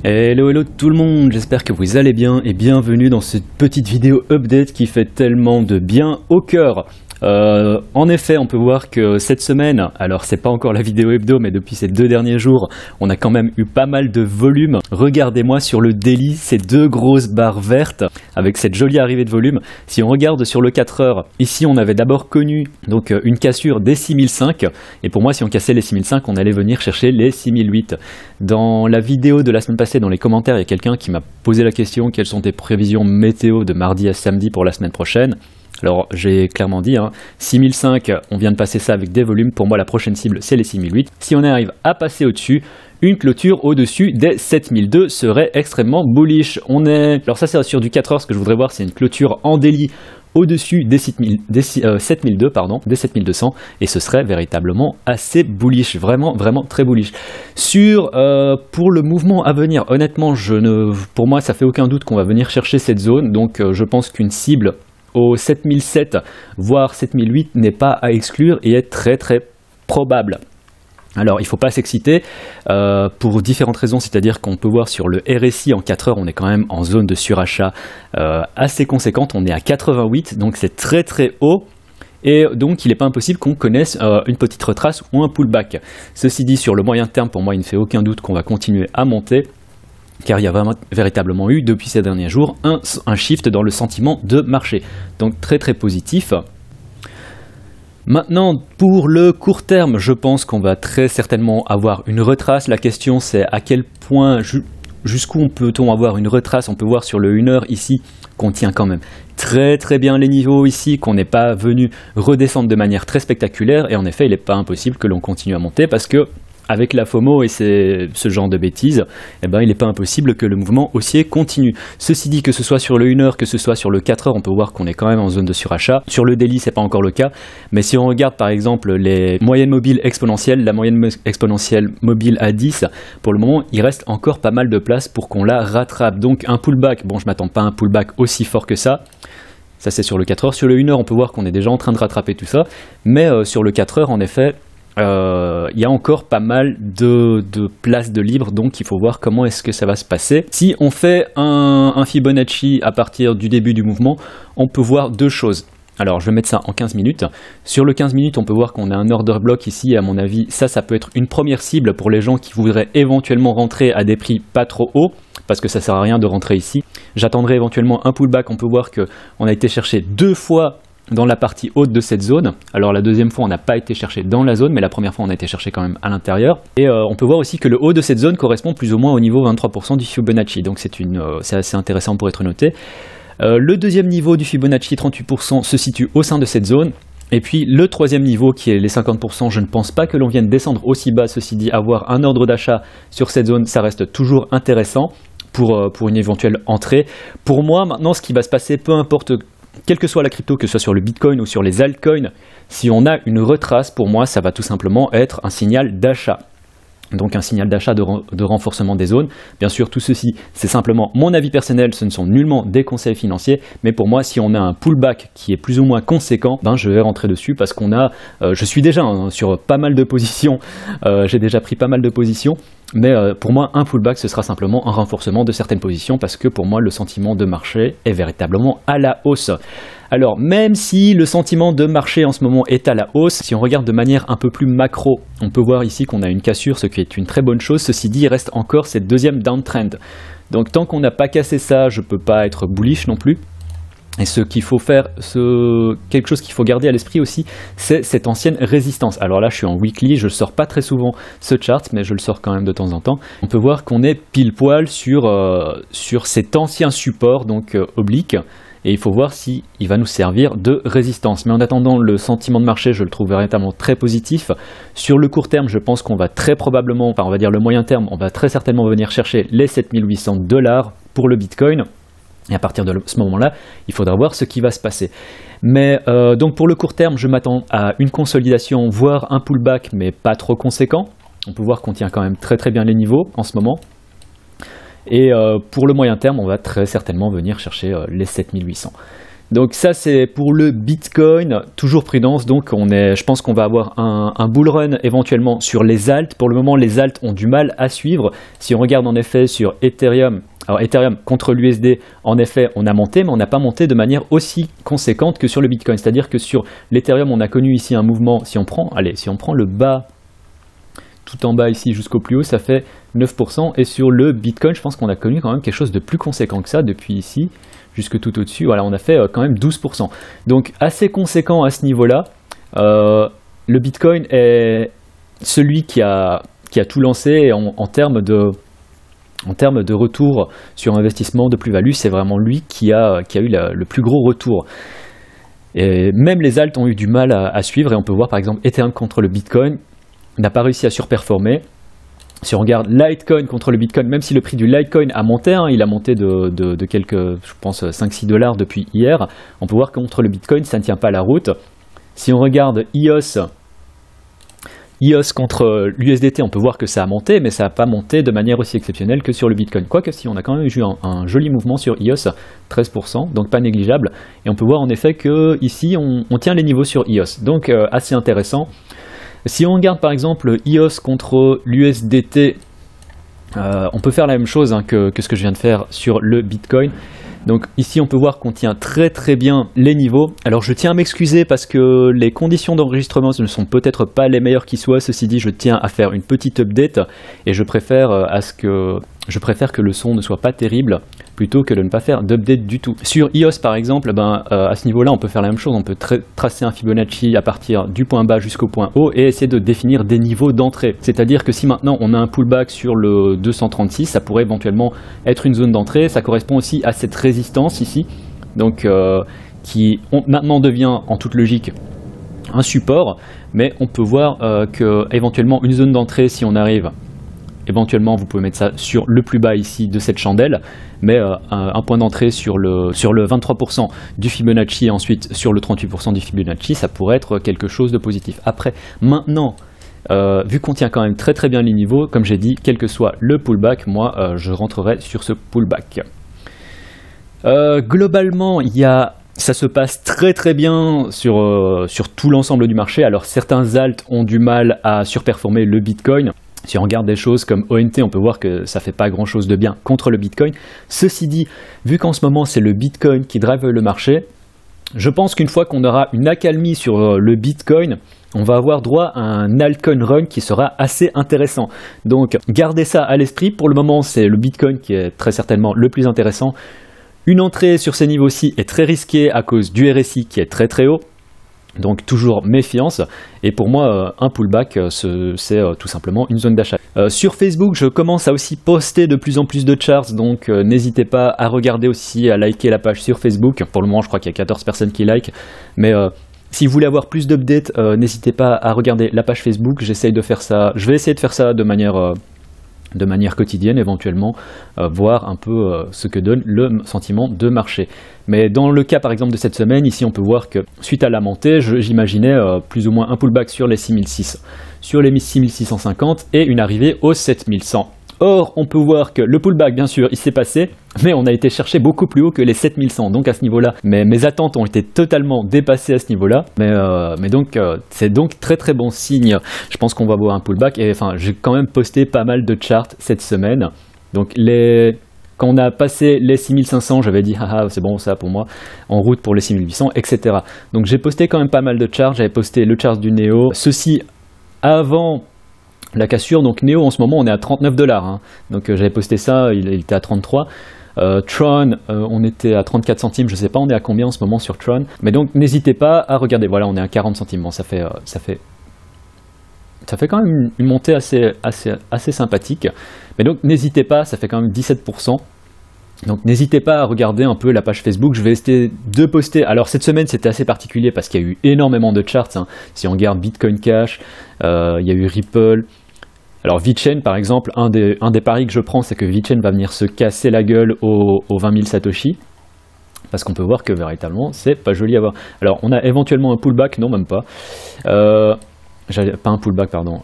Hello hello tout le monde, j'espère que vous allez bien et bienvenue dans cette petite vidéo update qui fait tellement de bien au cœur. En effet, on peut voir que cette semaine, alors c'est pas encore la vidéo hebdo, mais depuis ces 2 derniers jours, on a quand même eu pas mal de volume. Regardez-moi sur le daily, ces 2 grosses barres vertes avec cette jolie arrivée de volume. Si on regarde sur le 4 heures, ici on avait d'abord connu donc une cassure des 6005, et pour moi si on cassait les 6005, on allait venir chercher les 6008. Dans la vidéo de la semaine passée, dans les commentaires, il y a quelqu'un qui m'a posé la question: quelles sont tes prévisions météo de mardi à samedi pour la semaine prochaine? Alors j'ai clairement dit, 6005, on vient de passer ça avec des volumes. Pour moi la prochaine cible c'est les 6008. Si on arrive à passer au-dessus, une clôture au-dessus des 7002 serait extrêmement bullish. Alors ça c'est sur du 4 heures, ce que je voudrais voir c'est une clôture en daily au-dessus des 7200, et ce serait véritablement assez bullish, vraiment très bullish. Pour le mouvement à venir, honnêtement, pour moi ça fait aucun doute qu'on va venir chercher cette zone, donc je pense qu'une cible au 7007 voire 7008 n'est pas à exclure et est très probable. Alors il ne faut pas s'exciter pour différentes raisons, c'est-à-dire qu'on peut voir sur le RSI en 4 heures, on est quand même en zone de surachat assez conséquente, on est à 88, donc c'est très haut. Et donc il n'est pas impossible qu'on connaisse une petite retrace ou un pullback. Ceci dit, sur le moyen terme, pour moi il ne fait aucun doute qu'on va continuer à monter, car il y a véritablement eu depuis ces derniers jours un shift dans le sentiment de marché, donc très positif. Maintenant, pour le court terme, je pense qu'on va très certainement avoir une retrace. La question c'est à quel point, jusqu'où peut-on avoir une retrace. On peut voir sur le 1 heure ici qu'on tient quand même très bien les niveaux ici, qu'on n'est pas venu redescendre de manière très spectaculaire, et en effet il n'est pas impossible que l'on continue à monter, parce que avec la FOMO et ce genre de bêtises, il n'est pas impossible que le mouvement haussier continue. Ceci dit, que ce soit sur le 1 heure, que ce soit sur le 4 heures, on peut voir qu'on est quand même en zone de surachat. Sur le daily, c'est pas encore le cas, mais si on regarde par exemple les moyennes mobiles exponentielles, la moyenne exponentielle mobile à 10, pour le moment, il reste encore pas mal de place pour qu'on la rattrape. Donc un pullback, bon, je m'attends pas à un pullback aussi fort que ça. Ça c'est sur le 4 heures. Sur le 1 heure, on peut voir qu'on est déjà en train de rattraper tout ça, mais sur le 4 heures, en effet, il y a encore pas mal de places de libre, donc il faut voir comment est-ce que ça va se passer. Si on fait un Fibonacci à partir du début du mouvement, on peut voir 2 choses. Alors je vais mettre ça en 15 minutes. Sur le 15 minutes, on peut voir qu'on a un order block ici, et à mon avis, ça peut être une première cible pour les gens qui voudraient éventuellement rentrer à des prix pas trop hauts, parce que ça sert à rien de rentrer ici. J'attendrai éventuellement un pullback. On peut voir qu'on a été chercher 2 fois dans la partie haute de cette zone. Alors la deuxième fois on n'a pas été cherché dans la zone, mais la première fois on a été cherché quand même à l'intérieur. Et on peut voir aussi que le haut de cette zone correspond plus ou moins au niveau 23% du Fibonacci, donc c'est assez intéressant pour être noté. Le deuxième niveau du Fibonacci, 38%, se situe au sein de cette zone. Et puis le troisième niveau qui est les 50%, je ne pense pas que l'on vienne descendre aussi bas. Ceci dit, avoir un ordre d'achat sur cette zone, ça reste toujours intéressant pour une éventuelle entrée. Pour moi maintenant, ce qui va se passer, peu importe quelle que soit la crypto, que ce soit sur le Bitcoin ou sur les altcoins, si on a une retrace, pour moi, ça va tout simplement être un signal d'achat. Donc un signal d'achat de renforcement des zones. Bien sûr, tout ceci, c'est simplement mon avis personnel, ce ne sont nullement des conseils financiers, mais pour moi, si on a un pullback qui est plus ou moins conséquent, je vais rentrer dessus, parce qu'on a, je suis déjà sur pas mal de positions, j'ai déjà pris pas mal de positions, mais pour moi, un pullback, ce sera simplement un renforcement de certaines positions, parce que pour moi, le sentiment de marché est véritablement à la hausse. Alors, même si le sentiment de marché en ce moment est à la hausse, si on regarde de manière un peu plus macro, on peut voir ici qu'on a une cassure, ce qui est une très bonne chose. Ceci dit, il reste encore cette deuxième downtrend. Donc tant qu'on n'a pas cassé ça, je ne peux pas être bullish non plus. Et ce qu'il faut faire, quelque chose qu'il faut garder à l'esprit aussi, c'est cette ancienne résistance. Alors là, je suis en weekly, je ne sors pas très souvent ce chart, mais je le sors quand même de temps en temps. On peut voir qu'on est pile poil sur cet ancien support, donc oblique. Et il faut voir s'il va nous servir de résistance. Mais en attendant, le sentiment de marché, je le trouve véritablement très positif. Sur le court terme, je pense qu'on va très probablement, enfin on va dire le moyen terme, on va très certainement venir chercher les 7800 $ pour le Bitcoin. Et à partir de ce moment-là, il faudra voir ce qui va se passer. Mais donc pour le court terme, je m'attends à une consolidation, voire un pullback, mais pas trop conséquent. On peut voir qu'on tient quand même très bien les niveaux en ce moment. Et pour le moyen terme, on va très certainement venir chercher les 7800. Donc ça c'est pour le Bitcoin, toujours prudence, donc je pense qu'on va avoir un bull run éventuellement sur les alts. Pour le moment les alts ont du mal à suivre. Si on regarde en effet sur Ethereum, alors Ethereum contre l'USD, en effet on a monté, mais on n'a pas monté de manière aussi conséquente que sur le Bitcoin. C'est-à-dire que sur l'Ethereum on a connu ici un mouvement, si on prend le bas, tout en bas ici jusqu'au plus haut, ça fait 9%, et sur le Bitcoin je pense qu'on a connu quand même quelque chose de plus conséquent que ça depuis ici jusque tout au-dessus, voilà, on a fait quand même 12%. Donc assez conséquent à ce niveau-là. Le Bitcoin est celui qui a tout lancé en termes de retour sur investissement, de plus-value. C'est vraiment lui qui a eu le plus gros retour. Et même les alts ont eu du mal à suivre, et on peut voir par exemple Ethereum contre le Bitcoin n'a pas réussi à surperformer. Si on regarde Litecoin contre le Bitcoin, même si le prix du Litecoin a monté, il a monté de quelques, je pense 5-6 $ depuis hier, on peut voir que contre le Bitcoin ça ne tient pas la route. Si on regarde EOS contre l'USDT, on peut voir que ça a monté, mais ça n'a pas monté de manière aussi exceptionnelle que sur le Bitcoin. Quoique si, on a quand même eu un joli mouvement sur EOS, 13%, donc pas négligeable. Et on peut voir en effet que ici on tient les niveaux sur EOS, donc assez intéressant. Si on regarde par exemple EOS contre l'USDT, on peut faire la même chose que ce que je viens de faire sur le Bitcoin. Donc ici on peut voir qu'on tient très très bien les niveaux. Alors je tiens à m'excuser parce que les conditions d'enregistrement ne sont peut-être pas les meilleures qui soient. Ceci dit, je tiens à faire une petite update et je préfère que le son ne soit pas terrible plutôt que de ne pas faire d'update du tout. Sur EOS par exemple, à ce niveau-là on peut faire la même chose. On peut tracer un Fibonacci à partir du point bas jusqu'au point haut et essayer de définir des niveaux d'entrée. C'est-à-dire que si maintenant on a un pullback sur le 236, ça pourrait éventuellement être une zone d'entrée. Ça correspond aussi à cette résistance ici, donc qui maintenant devient en toute logique un support, mais on peut voir que éventuellement une zone d'entrée, si on arrive, éventuellement vous pouvez mettre ça sur le plus bas ici de cette chandelle, mais un point d'entrée sur le 23% du Fibonacci et ensuite sur le 38% du Fibonacci, ça pourrait être quelque chose de positif. Après, maintenant, vu qu'on tient quand même très très bien les niveaux, comme j'ai dit, quel que soit le pullback, moi je rentrerai sur ce pullback. Globalement, ça se passe très très bien sur tout l'ensemble du marché. Alors certains alts ont du mal à surperformer le Bitcoin. Si on regarde des choses comme ONT, on peut voir que ça fait pas grand chose de bien contre le Bitcoin. Ceci dit, vu qu'en ce moment c'est le Bitcoin qui drive le marché, je pense qu'une fois qu'on aura une accalmie sur le Bitcoin, on va avoir droit à un altcoin run qui sera assez intéressant. Donc gardez ça à l'esprit. Pour le moment c'est le Bitcoin qui est très certainement le plus intéressant. Une entrée sur ces niveaux-ci est très risquée à cause du RSI qui est très très haut. Donc toujours méfiance, et pour moi un pullback c'est tout simplement une zone d'achat. Sur Facebook je commence à aussi poster de plus en plus de charts, donc n'hésitez pas à regarder aussi, à liker la page sur Facebook. Pour le moment je crois qu'il y a 14 personnes qui like, mais si vous voulez avoir plus d'updates, n'hésitez pas à regarder la page Facebook. J'essaye de faire ça, je vais essayer de faire ça de manière quotidienne éventuellement, voir un peu ce que donne le sentiment de marché. Mais dans le cas par exemple de cette semaine, ici on peut voir que suite à la montée, j'imaginais plus ou moins un pullback sur les 6006, sur les 6650 et une arrivée aux 7100. Or, on peut voir que le pullback, bien sûr, il s'est passé, mais on a été chercher beaucoup plus haut que les 7100. Donc à ce niveau-là, mes attentes ont été totalement dépassées à ce niveau-là. Mais donc, c'est donc très très bon signe. Je pense qu'on va voir un pullback. Et enfin, j'ai quand même posté pas mal de charts cette semaine. Donc quand on a passé les 6500, j'avais dit haha c'est bon ça pour moi, en route pour les 6800, etc. Donc j'ai posté quand même pas mal de charts. J'avais posté le chart du Neo. Ceci avant la cassure. Donc Neo en ce moment on est à 39 $, hein. Donc j'avais posté ça, il était à 33. Tron, on était à 34 centimes, je sais pas on est à combien en ce moment sur Tron, mais donc n'hésitez pas à regarder. Voilà, on est à 40 centimes. Bon, ça fait quand même une montée assez sympathique, mais donc n'hésitez pas, ça fait quand même 17%. Donc n'hésitez pas à regarder un peu la page Facebook. Je vais essayer de poster. Alors cette semaine c'était assez particulier parce qu'il y a eu énormément de charts, hein. Si on regarde Bitcoin Cash, il y a eu Ripple. Alors VeChain par exemple, un des paris que je prends, c'est que VeChain va venir se casser la gueule aux 20 000 Satoshi, parce qu'on peut voir que véritablement c'est pas joli à voir. Alors on a éventuellement un pullback, non même pas. Pas un pullback pardon.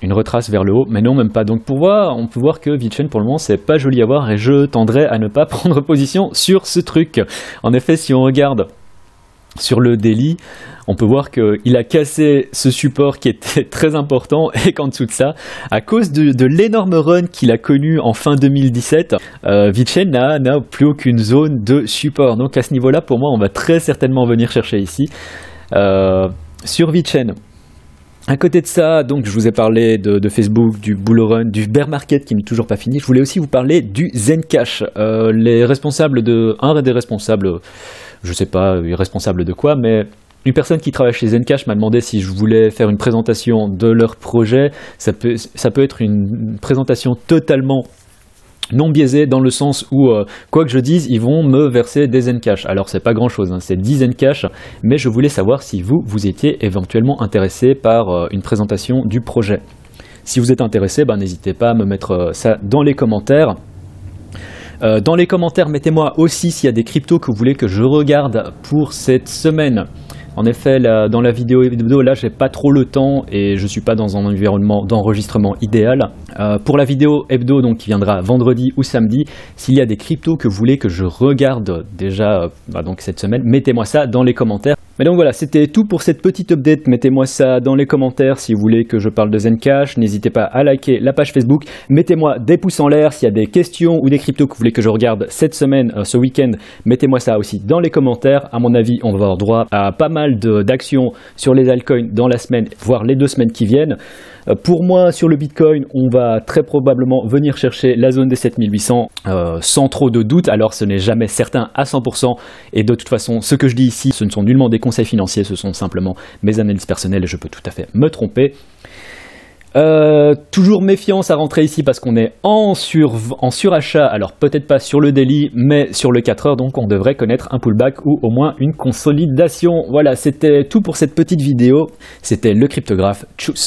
une retrace vers le haut, mais non, même pas. Donc on peut voir que VeChain pour le moment c'est pas joli à voir et je tendrais à ne pas prendre position sur ce truc. En effet, si on regarde sur le daily, on peut voir qu'il a cassé ce support qui était très important et qu'en dessous de ça, à cause de l'énorme run qu'il a connu en fin 2017, VeChain n'a plus aucune zone de support. Donc à ce niveau-là, pour moi, on va très certainement venir chercher ici sur VeChain. À côté de ça, donc je vous ai parlé de Facebook, du bull run, du bear market qui n'est toujours pas fini. Je voulais aussi vous parler du Zencash. Les responsables un des responsables, je sais pas, responsable de quoi, mais une personne qui travaille chez Zencash m'a demandé si je voulais faire une présentation de leur projet. Ça peut être une présentation totalement non biaisé dans le sens où, quoi que je dise, ils vont me verser des Zencash. Alors c'est pas grand chose, hein, c'est 10 Zencash, mais je voulais savoir si vous étiez éventuellement intéressé par une présentation du projet. Si vous êtes intéressé, n'hésitez pas à me mettre ça dans les commentaires. Dans les commentaires, mettez-moi aussi s'il y a des cryptos que vous voulez que je regarde pour cette semaine. En effet, dans la vidéo hebdo, là, j'ai pas trop le temps et je suis pas dans un environnement d'enregistrement idéal. Pour la vidéo hebdo, donc, qui viendra vendredi ou samedi, s'il y a des cryptos que vous voulez que je regarde déjà donc cette semaine, mettez-moi ça dans les commentaires. Mais donc voilà, c'était tout pour cette petite update. Mettez-moi ça dans les commentaires si vous voulez que je parle de Zencash. N'hésitez pas à liker la page Facebook. Mettez-moi des pouces en l'air s'il y a des questions ou des cryptos que vous voulez que je regarde cette semaine, ce week-end. Mettez-moi ça aussi dans les commentaires. À mon avis, on va avoir droit à pas mal d'actions sur les altcoins dans la semaine, voire les 2 semaines qui viennent. Pour moi, sur le Bitcoin, on va très probablement venir chercher la zone des 7800 sans trop de doute. Alors, ce n'est jamais certain à 100%. Et de toute façon, ce que je dis ici, ce ne sont nullement des conseils financiers, ce sont simplement mes analyses personnelles et je peux tout à fait me tromper. Toujours méfiance à rentrer ici parce qu'on est en surachat, alors peut-être pas sur le daily mais sur le 4 heures, donc on devrait connaître un pullback ou au moins une consolidation. Voilà, c'était tout pour cette petite vidéo, c'était le cryptographe, tchuss.